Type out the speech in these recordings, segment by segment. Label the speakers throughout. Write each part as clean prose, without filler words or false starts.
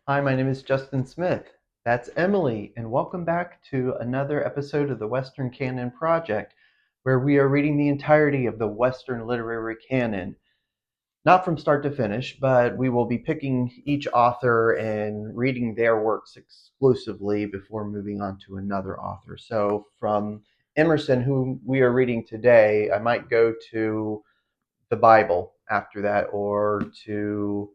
Speaker 1: Hi, my name is Justin Smith. That's Emily, and welcome back to another episode of the Western Canon Project, where we are reading the entirety of the Western literary canon. Not from start to finish, but we will be picking each author and reading their works exclusively before moving on to another author. So, from Emerson, who we are reading today, I might go to the Bible after that, or to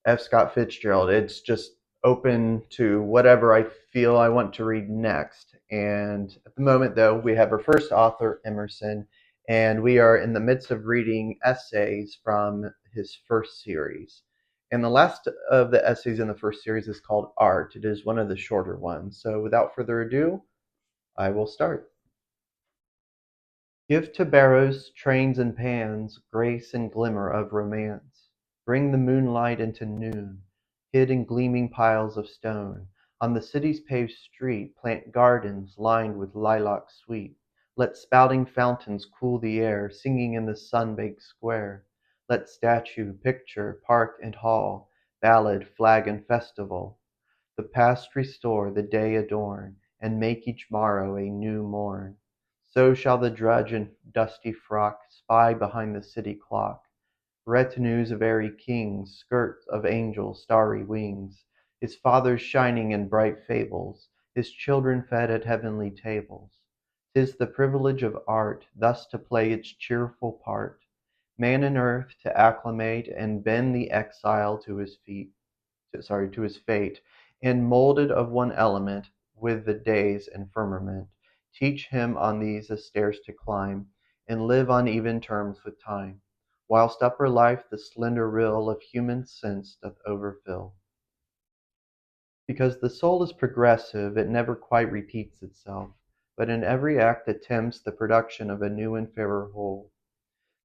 Speaker 1: F. Scott Fitzgerald. It's just open to whatever I feel I want to read next. And at the moment, though, we have our first author, Emerson, and we are in the midst of reading essays from his first series. And the last of the essays in the first series is called Art. It is one of the shorter ones. So without further ado, I will start. Give to barrows, trains, and pans grace and glimmer of romance. Bring the moonlight into noon, hid in gleaming piles of stone. On the city's paved street plant gardens lined with lilac sweet. Let spouting fountains cool the air, singing in the sun-baked square. Let statue, picture, park, and hall, ballad, flag, and festival, the past restore, the day adorn, and make each morrow a new morn. So shall the drudge in dusty frock spy behind the city clock retinues of airy kings, skirts of angels' starry wings, his fathers shining in bright fables, his children fed at heavenly tables. 'Tis the privilege of art thus to play its cheerful part, man and earth to acclimate and bend the exile to his to his fate, and moulded of one element with the days and firmament, teach him on these the stairs to climb, and live on even terms with time, whilst upper life the slender rill of human sense doth overfill. Because the soul is progressive, it never quite repeats itself, but in every act attempts the production of a new and fairer whole.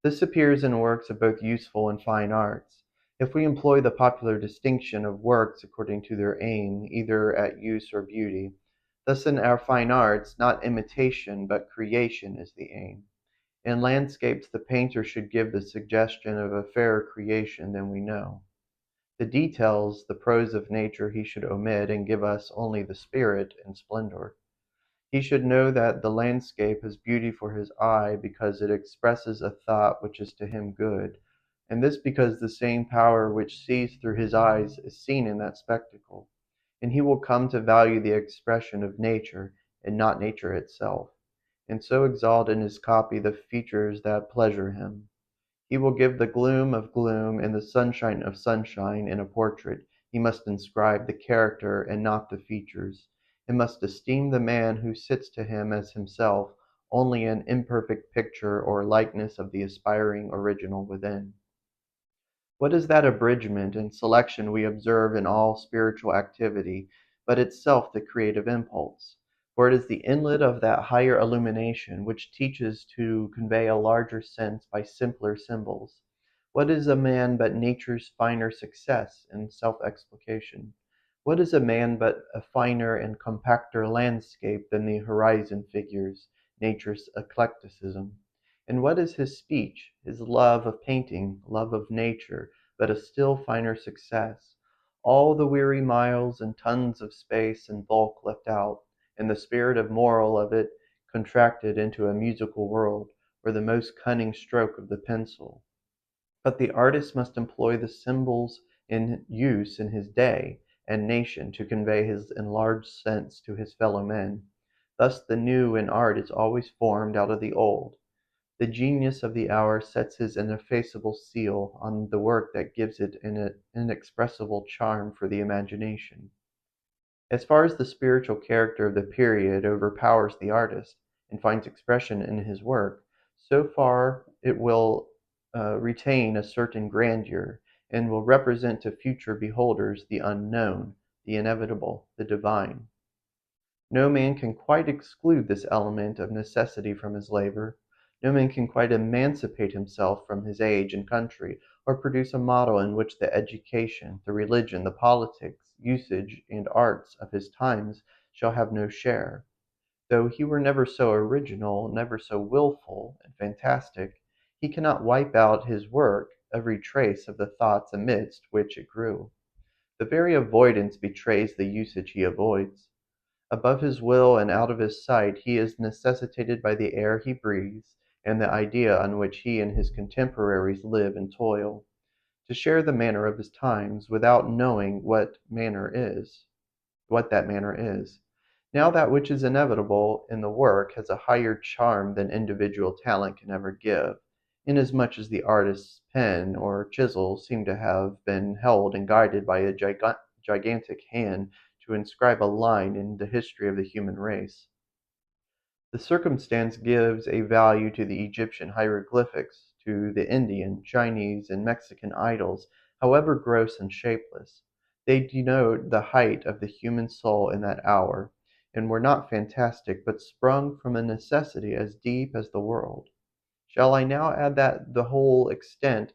Speaker 1: This appears in works of both useful and fine arts, if we employ the popular distinction of works according to their aim, either at use or beauty. Thus in our fine arts, not imitation but creation is the aim. In landscapes the painter should give the suggestion of a fairer creation than we know. The details, the prose of nature he should omit and give us only the spirit and splendor. He should know that the landscape has beauty for his eye because it expresses a thought which is to him good, and this because the same power which sees through his eyes is seen in that spectacle, and he will come to value the expression of nature and not nature itself, and so exalt in his copy the features that pleasure him. He will give the gloom of gloom and the sunshine of sunshine in a portrait. He must inscribe the character and not the features, and must esteem the man who sits to him as himself only an imperfect picture or likeness of the aspiring original within. What is that abridgment and selection we observe in all spiritual activity, but itself the creative impulse? For it is the inlet of that higher illumination which teaches to convey a larger sense by simpler symbols. What is a man but nature's finer success in self-explication? What is a man but a finer and compacter landscape than the horizon figures, nature's eclecticism? And what is his speech, his love of painting, love of nature, but a still finer success? All the weary miles and tons of space and bulk left out, and the spirit of moral of it contracted into a musical world, or the most cunning stroke of the pencil. But the artist must employ the symbols in use in his day and nation to convey his enlarged sense to his fellow men. Thus the new in art is always formed out of the old. The genius of the hour sets his ineffaceable seal on the work that gives it an inexpressible charm for the imagination. As far as the spiritual character of the period overpowers the artist and finds expression in his work, so far it will retain a certain grandeur, and will represent to future beholders the unknown, the inevitable, the divine. No man can quite exclude this element of necessity from his labor. No man can quite emancipate himself from his age and country, or produce a model in which the education, the religion, the politics, usage, and arts of his times shall have no share. Though he were never so original, never so wilful and fantastic, he cannot wipe out his work every trace of the thoughts amidst which it grew. The very avoidance betrays the usage he avoids. Above his will and out of his sight, he is necessitated by the air he breathes and the idea on which he and his contemporaries live and toil. To share the manner of his times without knowing what that manner is. Now that which is inevitable in the work has a higher charm than individual talent can ever give, inasmuch as the artist's pen or chisel seem to have been held and guided by a gigantic hand to inscribe a line in the history of the human race. The circumstance gives a value to the Egyptian hieroglyphics, to the Indian, Chinese, and Mexican idols, however gross and shapeless. They denote the height of the human soul in that hour, and were not fantastic, but sprung from a necessity as deep as the world. Shall I now add that the whole extant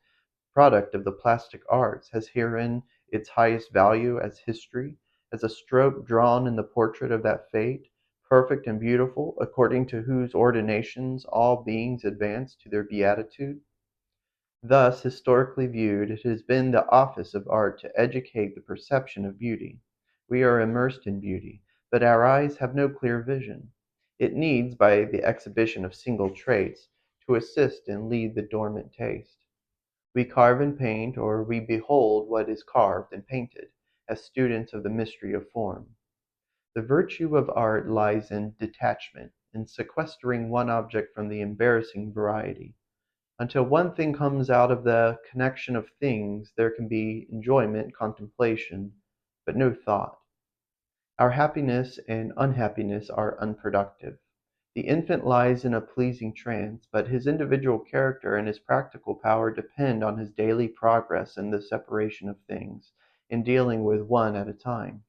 Speaker 1: product of the plastic arts has herein its highest value as history, as a stroke drawn in the portrait of that fate, perfect and beautiful, according to whose ordinations all beings advance to their beatitude? Thus, historically viewed, it has been the office of art to educate the perception of beauty. We are immersed in beauty, but our eyes have no clear vision. It needs, by the exhibition of single traits, to assist and lead the dormant taste. We carve and paint, or we behold what is carved and painted, as students of the mystery of form. The virtue of art lies in detachment, in sequestering one object from the embarrassing variety. Until one thing comes out of the connection of things, there can be enjoyment, contemplation, but no thought. Our happiness and unhappiness are unproductive. The infant lies in a pleasing trance, but his individual character and his practical power depend on his daily progress in the separation of things, in dealing with one at a time.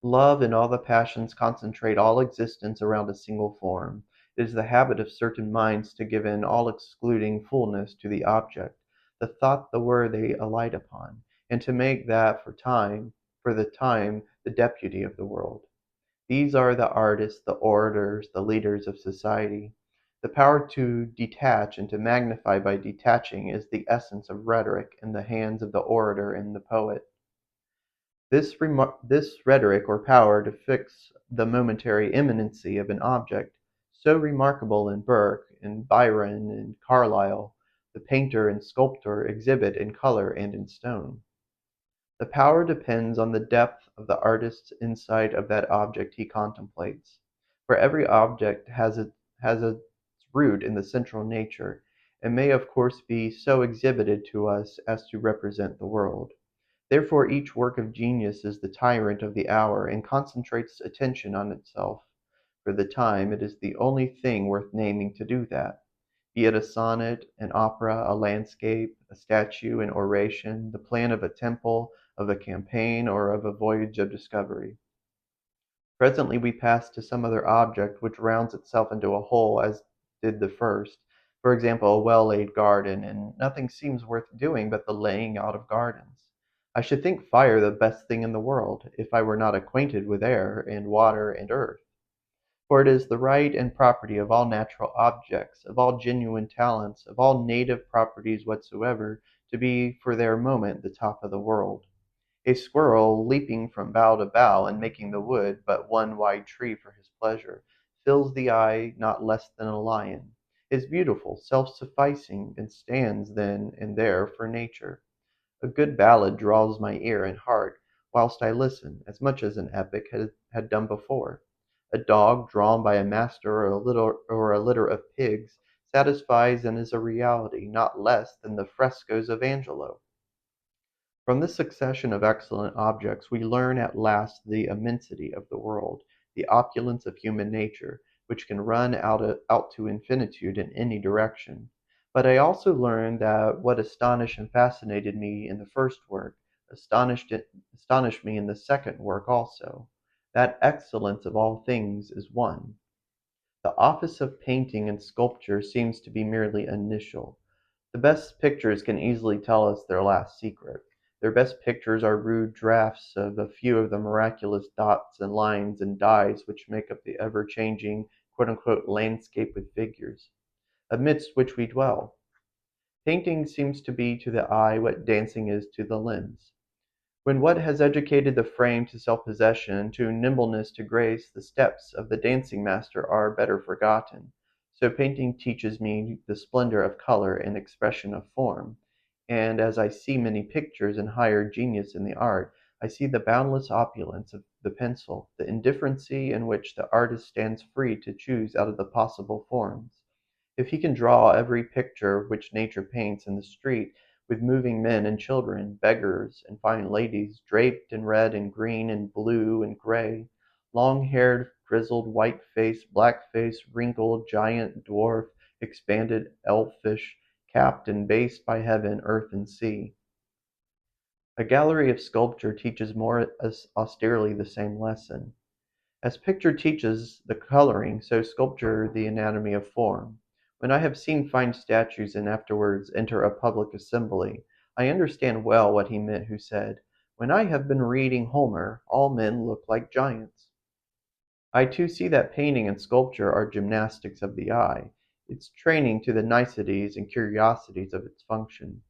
Speaker 1: Love and all the passions concentrate all existence around a single form. It is the habit of certain minds to give in all excluding fullness to the object, the thought the word they alight upon, and to make that for the time, the deputy of the world. These are the artists, the orators, the leaders of society. The power to detach and to magnify by detaching is the essence of rhetoric in the hands of the orator and the poet. This rhetoric or power to fix the momentary imminency of an object, so remarkable in Burke, in Byron, in Carlyle, the painter and sculptor exhibit in color and in stone. The power depends on the depth of the artist's insight of that object he contemplates. For every object has its root in the central nature, and may of course be so exhibited to us as to represent the world. Therefore each work of genius is the tyrant of the hour, and concentrates attention on itself. For the time, it is the only thing worth naming to do that. Be it a sonnet, an opera, a landscape, a statue, an oration, the plan of a temple, of a campaign, or of a voyage of discovery. Presently we pass to some other object which rounds itself into a whole as did the first, for example, a well-laid garden, and nothing seems worth doing but the laying out of gardens. I should think fire the best thing in the world, if I were not acquainted with air, and water, and earth. For it is the right and property of all natural objects, of all genuine talents, of all native properties whatsoever, to be for their moment the top of the world. A squirrel, leaping from bough to bough, and making the wood but one wide tree for his pleasure, fills the eye not less than a lion, is beautiful, self-sufficing, and stands then and there for nature. A good ballad draws my ear and heart whilst I listen, as much as an epic had done before. A dog drawn by a master, or a litter of pigs, satisfies and is a reality not less than the frescoes of Angelo. From this succession of excellent objects we learn at last the immensity of the world, the opulence of human nature, which can run out to infinitude in any direction. But I also learn that what astonished and fascinated me in the first work astonished me in the second work also. That excellence of all things is one. The office of painting and sculpture seems to be merely initial. The best pictures can easily tell us their last secret. Their best pictures are rude drafts of a few of the miraculous dots and lines and dyes which make up the ever-changing "landscape with figures," amidst which we dwell. Painting seems to be to the eye what dancing is to the limbs. When what has educated the frame to self-possession, to nimbleness, to grace, the steps of the dancing master are better forgotten. So painting teaches me the splendor of color and expression of form. And as I see many pictures and higher genius in the art, I see the boundless opulence of the pencil, the indifferency in which the artist stands free to choose out of the possible forms. If he can draw every picture which nature paints in the street, with moving men and children, beggars and fine ladies, draped in red and green and blue and gray, long-haired, grizzled, white-faced, black-faced, wrinkled, giant, dwarf, expanded, elfish, capped and based by heaven, earth, and sea. A gallery of sculpture teaches more austerely the same lesson. As picture teaches the coloring, so sculpture the anatomy of form. When I have seen fine statues and afterwards enter a public assembly, I understand well what he meant who said, "When I have been reading Homer, all men look like giants." I too see that painting and sculpture are gymnastics of the eye, its training to the niceties and curiosities of its function.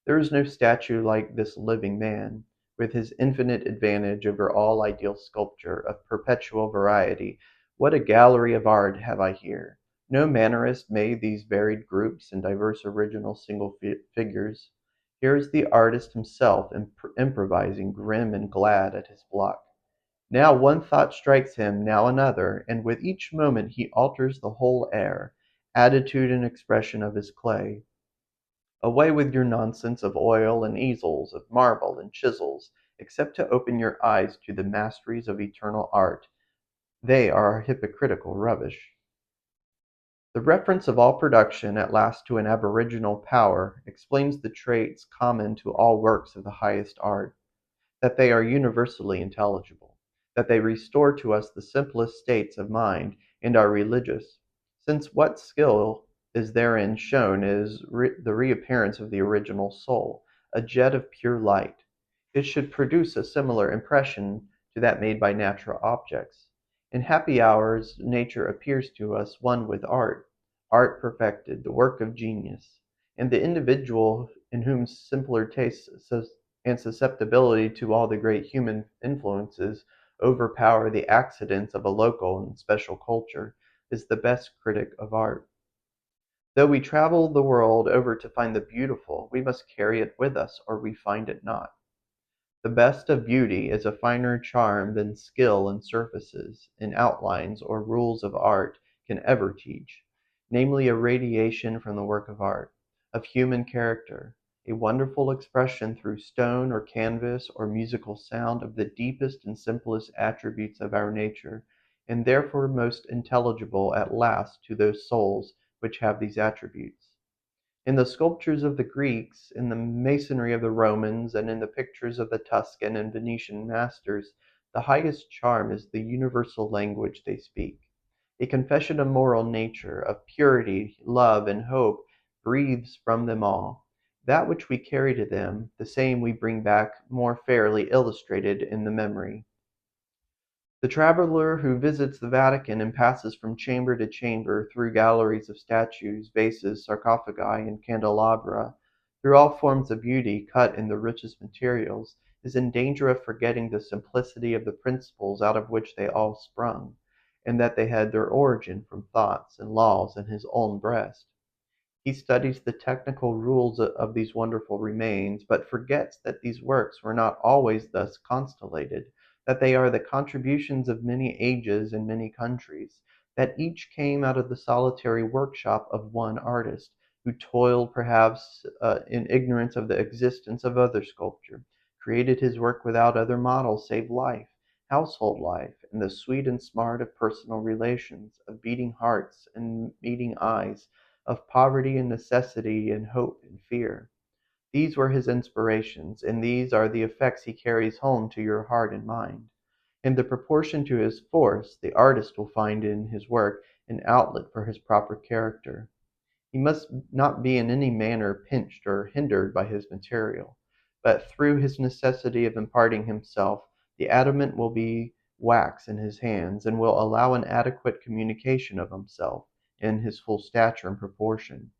Speaker 1: There is no statue like this living man, with his infinite advantage over all ideal sculpture of perpetual variety. What a gallery of art have I here! No mannerist made these varied groups and diverse original single figures. Here is the artist himself improvising grim and glad at his block. Now one thought strikes him, now another, and with each moment he alters the whole air, attitude and expression of his clay. Away with your nonsense of oil and easels, of marble and chisels, except to open your eyes to the masteries of eternal art. They are hypocritical rubbish. The reference of all production at last to an aboriginal power explains the traits common to all works of the highest art, that they are universally intelligible, that they restore to us the simplest states of mind, and are religious, since what skill is therein shown is the reappearance of the original soul, a jet of pure light. It should produce a similar impression to that made by natural objects. In happy hours nature appears to us one with art, art perfected, the work of genius, and the individual in whom simpler tastes and susceptibility to all the great human influences overpower the accidents of a local and special culture, is the best critic of art. Though we travel the world over to find the beautiful, we must carry it with us, or we find it not. The best of beauty is a finer charm than skill in surfaces, in outlines, or rules of art can ever teach, namely a radiation from the work of art, of human character, a wonderful expression through stone or canvas or musical sound of the deepest and simplest attributes of our nature, and therefore most intelligible at last to those souls which have these attributes. In the sculptures of the Greeks, in the masonry of the Romans, and in the pictures of the Tuscan and Venetian masters, the highest charm is the universal language they speak. A confession of moral nature, of purity, love, and hope breathes from them all. That which we carry to them, the same we bring back more fairly illustrated in the memory. The traveler who visits the Vatican and passes from chamber to chamber, through galleries of statues, vases, sarcophagi, and candelabra, through all forms of beauty cut in the richest materials, is in danger of forgetting the simplicity of the principles out of which they all sprung, and that they had their origin from thoughts and laws in his own breast. He studies the technical rules of these wonderful remains, but forgets that these works were not always thus constellated, that they are the contributions of many ages and many countries, that each came out of the solitary workshop of one artist, who toiled perhaps in ignorance of the existence of other sculpture, created his work without other model save life, household life, and the sweet and smart of personal relations, of beating hearts and meeting eyes, of poverty and necessity and hope and fear. These were his inspirations, and these are the effects he carries home to your heart and mind. In the proportion to his force, the artist will find in his work an outlet for his proper character. He must not be in any manner pinched or hindered by his material, but through his necessity of imparting himself, the adamant will be wax in his hands, and will allow an adequate communication of himself, in his full stature and proportion.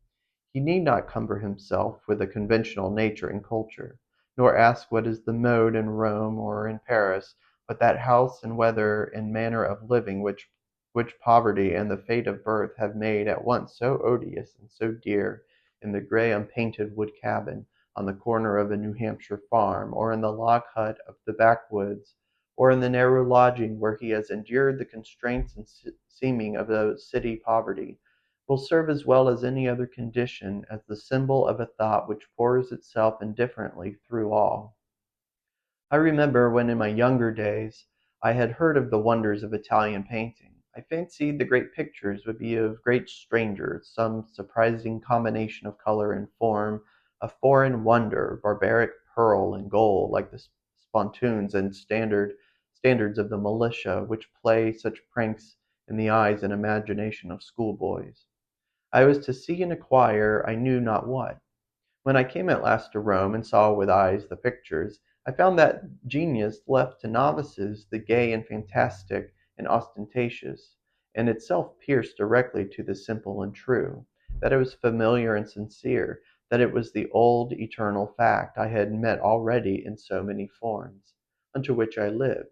Speaker 1: He need not cumber himself with a conventional nature and culture, nor ask what is the mode in Rome or in Paris, but that house and weather and manner of living which poverty and the fate of birth have made at once so odious and so dear, in the gray unpainted wood cabin on the corner of a New Hampshire farm, or in the log hut of the backwoods, or in the narrow lodging where he has endured the constraints and seeming of a city poverty, will serve as well as any other condition as the symbol of a thought which pours itself indifferently through all. I remember when in my younger days I had heard of the wonders of Italian painting. I fancied the great pictures would be of great strangers, some surprising combination of color and form, a foreign wonder, barbaric pearl and gold, like the spontoons and standards of the militia, which play such pranks in the eyes and imagination of schoolboys. I was to see and acquire I knew not what. When I came at last to Rome and saw with eyes the pictures, I found that genius left to novices the gay and fantastic and ostentatious, and itself pierced directly to the simple and true; that it was familiar and sincere; that it was the old eternal fact I had met already in so many forms, unto which I lived;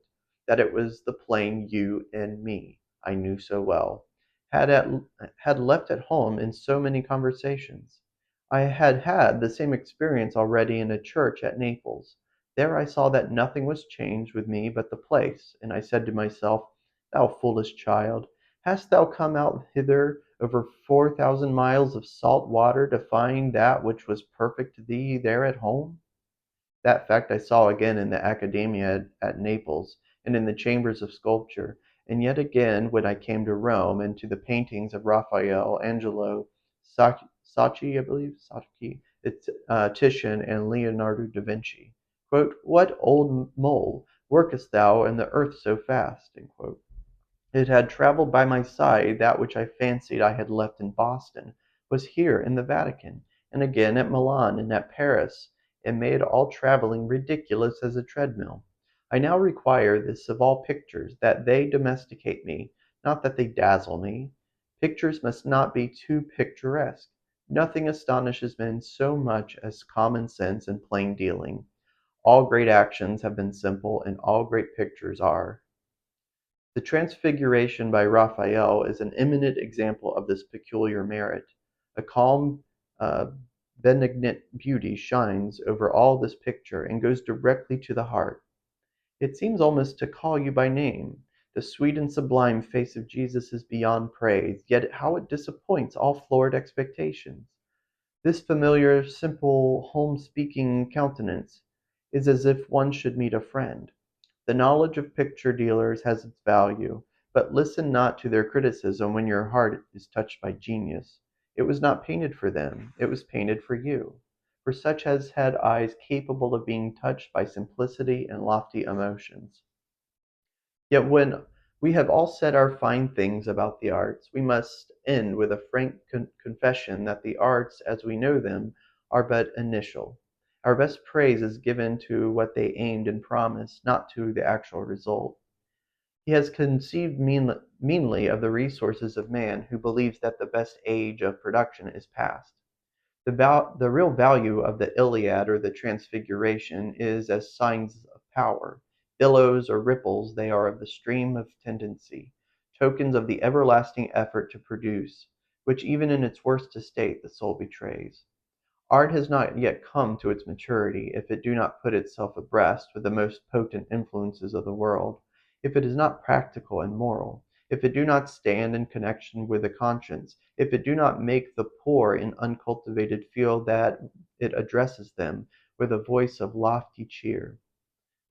Speaker 1: that it was the plain you and me I knew so well, had left at home in so many conversations. I had had the same experience already in a church at Naples. There I saw that nothing was changed with me but the place, and I said to myself, "Thou foolish child, hast thou come out hither over 4,000 miles of salt water to find that which was perfect to thee there at home?" That fact I saw again in the Accademia at Naples, and in the chambers of sculpture, and yet again when I came to Rome, and to the paintings of Raphael, Angelo, Sacchi, I believe, Sacchi, Titian, and Leonardo da Vinci. "What old mole workest thou in the earth so fast?" It had traveled by my side; that which I fancied I had left in Boston was here in the Vatican, and again at Milan and at Paris, and made all travelling ridiculous as a treadmill. I now require this of all pictures, that they domesticate me, not that they dazzle me. Pictures must not be too picturesque. Nothing astonishes men so much as common sense and plain dealing. All great actions have been simple, and all great pictures are. The Transfiguration by Raphael is an eminent example of this peculiar merit. A calm, uh, benignant beauty shines over all this picture, and goes directly to the heart. It seems almost to call you by name. The sweet and sublime face of Jesus is beyond praise, yet how it disappoints all florid expectations! This familiar, simple, home-speaking countenance is as if one should meet a friend. The knowledge of picture dealers has its value, but listen not to their criticism when your heart is touched by genius. It was not painted for them, it was painted for you, for such as had eyes capable of being touched by simplicity and lofty emotions. Yet when we have all said our fine things about the arts, we must end with a frank confession that the arts, as we know them, are but initial. Our best praise is given to what they aimed and promised, not to the actual result. He has conceived meanly of the resources of man who believes that the best age of production is past. The real value of the Iliad or the Transfiguration is as signs of power. Billows or ripples they are of the stream of tendency, tokens of the everlasting effort to produce, which even in its worst estate the soul betrays. Art has not yet come to its maturity if it do not put itself abreast with the most potent influences of the world, if it is not practical and moral, if it do not stand in connection with the conscience, if it do not make the poor and uncultivated feel that it addresses them with a voice of lofty cheer.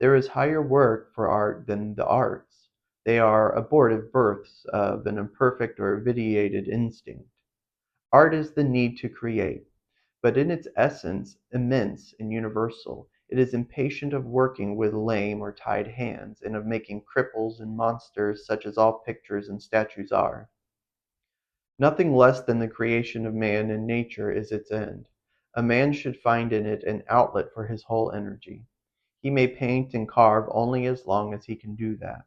Speaker 1: There is higher work for art than the arts. They are abortive births of an imperfect or vitiated instinct. Art is the need to create, but in its essence immense and universal. It is impatient of working with lame or tied hands, and of making cripples and monsters such as all pictures and statues are. Nothing less than the creation of man and nature is its end. A man should find in it an outlet for his whole energy. He may paint and carve only as long as he can do that.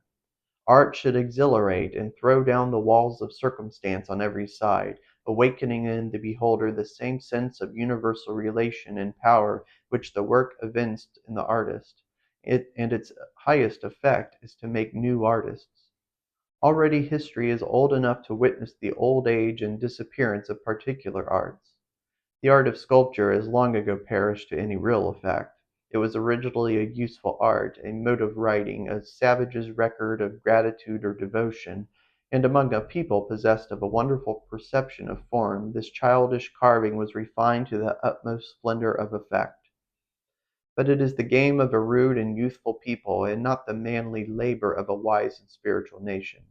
Speaker 1: Art should exhilarate and throw down the walls of circumstance on every side, awakening in the beholder the same sense of universal relation and power which the work evinced in the artist. And its highest effect is to make new artists. Already history is old enough to witness the old age and disappearance of particular arts. The art of sculpture has long ago perished to any real effect. It was originally a useful art, a mode of writing, a savage's record of gratitude or devotion, and among a people possessed of a wonderful perception of form, this childish carving was refined to the utmost splendor of effect. But it is the game of a rude and youthful people, and not the manly labor of a wise and spiritual nation.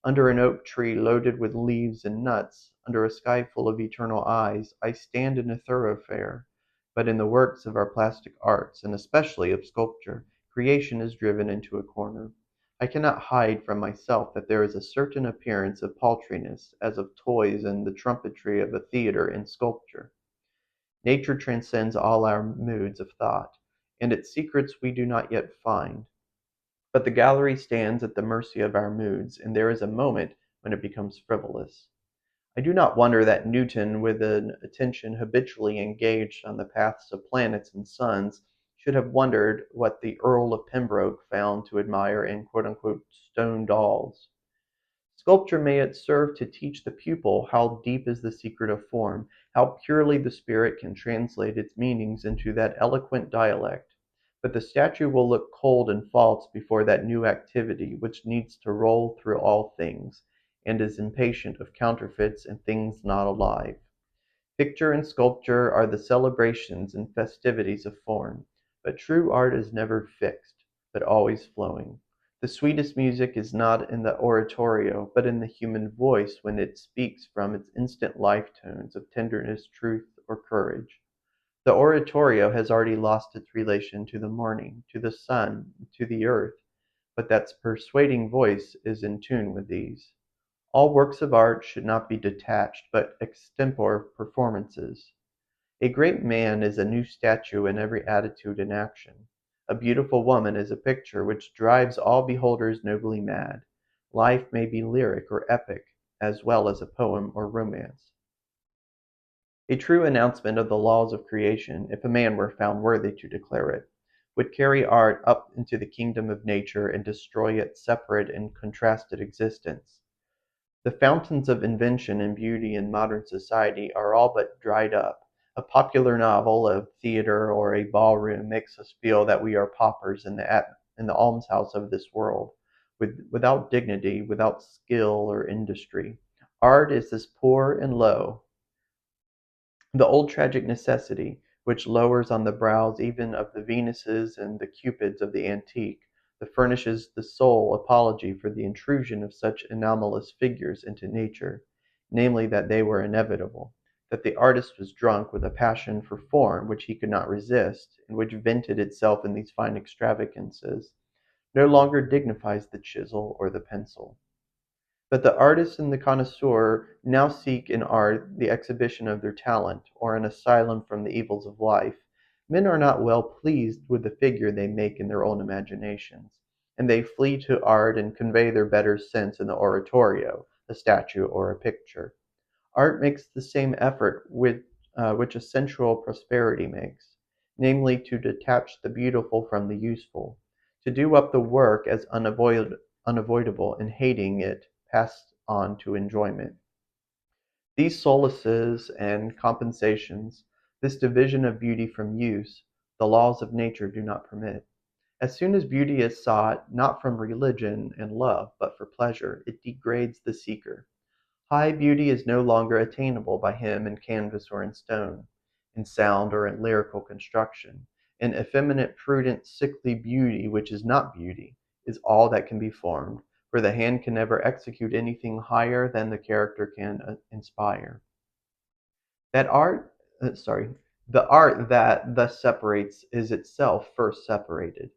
Speaker 1: Under an oak tree loaded with leaves and nuts, under a sky full of eternal eyes, I stand in a thoroughfare. But in the works of our plastic arts, and especially of sculpture, creation is driven into a corner. I cannot hide from myself that there is a certain appearance of paltriness, as of toys and the trumpetry of a theatre in sculpture. Nature transcends all our moods of thought, and its secrets we do not yet find. But the gallery stands at the mercy of our moods, and there is a moment when it becomes frivolous. I do not wonder that Newton, with an attention habitually engaged on the paths of planets and suns, should have wondered what the Earl of Pembroke found to admire in "stone dolls." Sculpture may it serve to teach the pupil how deep is the secret of form, how purely the spirit can translate its meanings into that eloquent dialect. But the statue will look cold and false before that new activity which needs to roll through all things, and is impatient of counterfeits and things not alive. Picture and sculpture are the celebrations and festivities of form, but true art is never fixed, but always flowing. The sweetest music is not in the oratorio, but in the human voice when it speaks from its instant life tones of tenderness, truth, or courage. The oratorio has already lost its relation to the morning, to the sun, to the earth, but that persuading voice is in tune with these. All works of art should not be detached, but extempore performances. A great man is a new statue in every attitude and action. A beautiful woman is a picture which drives all beholders nobly mad. Life may be lyric or epic, as well as a poem or romance. A true announcement of the laws of creation, if a man were found worthy to declare it, would carry art up into the kingdom of nature and destroy its separate and contrasted existence. The fountains of invention and beauty in modern society are all but dried up. A popular novel, a theatre, or a ballroom makes us feel that we are paupers in the almshouse of this world, without dignity, without skill or industry. Art is as poor and low, the old tragic necessity, which lowers on the brows even of the Venuses and the Cupids of the antique, that furnishes the sole apology for the intrusion of such anomalous figures into nature, namely that they were inevitable, that the artist was drunk with a passion for form which he could not resist, and which vented itself in these fine extravagances, no longer dignifies the chisel or the pencil. But the artist and the connoisseur now seek in art the exhibition of their talent, or an asylum from the evils of life. Men are not well pleased with the figure they make in their own imaginations, and they flee to art and convey their better sense in the oratorio, a statue, or a picture. Art makes the same effort which a sensual prosperity makes, namely to detach the beautiful from the useful, to do up the work as unavoidable, and hating it, pass on to enjoyment. These solaces and compensations, this division of beauty from use, the laws of nature do not permit. As soon as beauty is sought, not from religion and love, but for pleasure, it degrades the seeker. High beauty is no longer attainable by him in canvas or in stone, in sound or in lyrical construction. An effeminate, prudent, sickly beauty, which is not beauty, is all that can be formed, for the hand can never execute anything higher than the character can inspire. That art, sorry, the art that thus separates is itself first separated.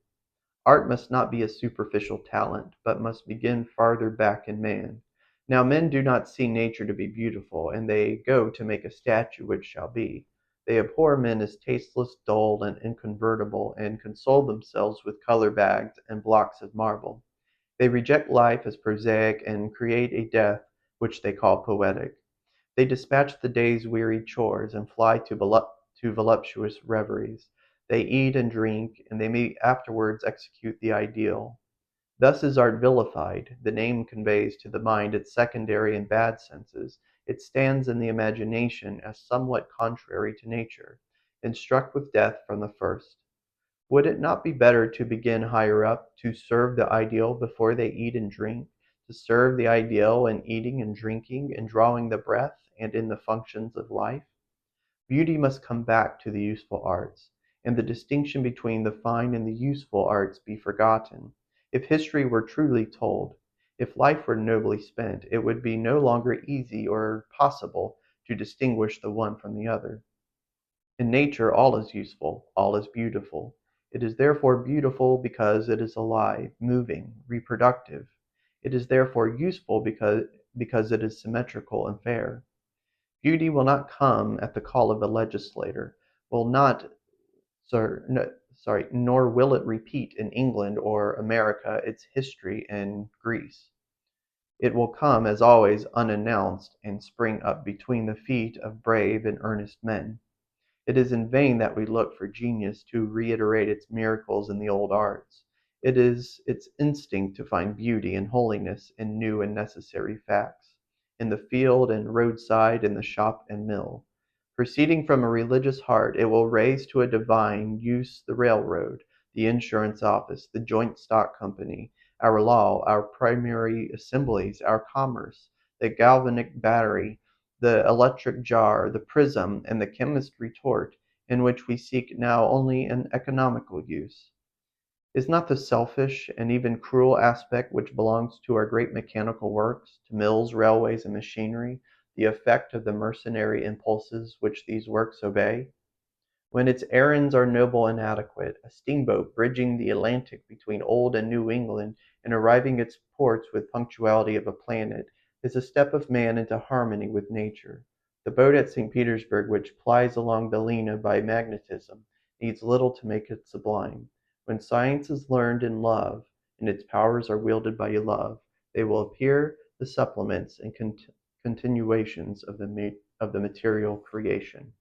Speaker 1: Art must not be a superficial talent, but must begin farther back in man. Now men do not see nature to be beautiful, and they go to make a statue which shall be. They abhor men as tasteless, dull, and inconvertible, and console themselves with color bags and blocks of marble. They reject life as prosaic and create a death which they call poetic. They dispatch the day's weary chores and fly to voluptuous reveries. They eat and drink, and they may afterwards execute the ideal. Thus is art vilified. The name conveys to the mind its secondary and bad senses. It stands in the imagination as somewhat contrary to nature, and struck with death from the first. Would it not be better to begin higher up, to serve the ideal before they eat and drink, to serve the ideal in eating and drinking, in drawing the breath, and in the functions of life? Beauty must come back to the useful arts, and the distinction between the fine and the useful arts be forgotten. If history were truly told, if life were nobly spent, it would be no longer easy or possible to distinguish the one from the other. In nature all is useful, all is beautiful. It is therefore beautiful because it is alive, moving, reproductive. It is therefore useful because it is symmetrical and fair. Beauty will not come at the call of a legislator, will not, no, sorry, nor will it repeat in England or America its history in Greece. It will come, as always, unannounced, and spring up between the feet of brave and earnest men. It is in vain that we look for genius to reiterate its miracles in the old arts. It is its instinct to find beauty and holiness in new and necessary facts, in the field and roadside, in the shop and mill. Proceeding from a religious heart, it will raise to a divine use the railroad, the insurance office, the joint stock company, our law, our primary assemblies, our commerce, the galvanic battery, the electric jar, the prism, and the chemist's retort, in which we seek now only an economical use. Is not the selfish and even cruel aspect which belongs to our great mechanical works, to mills, railways, and machinery, the effect of the mercenary impulses which these works obey? When its errands are noble and adequate, a steamboat bridging the Atlantic between Old and New England and arriving at its ports with punctuality of a planet, is a step of man into harmony with nature. The boat at St. Petersburg which plies along the Lena by magnetism needs little to make it sublime. When science is learned in love, and its powers are wielded by love, they will appear the supplements and continuations of the material creation.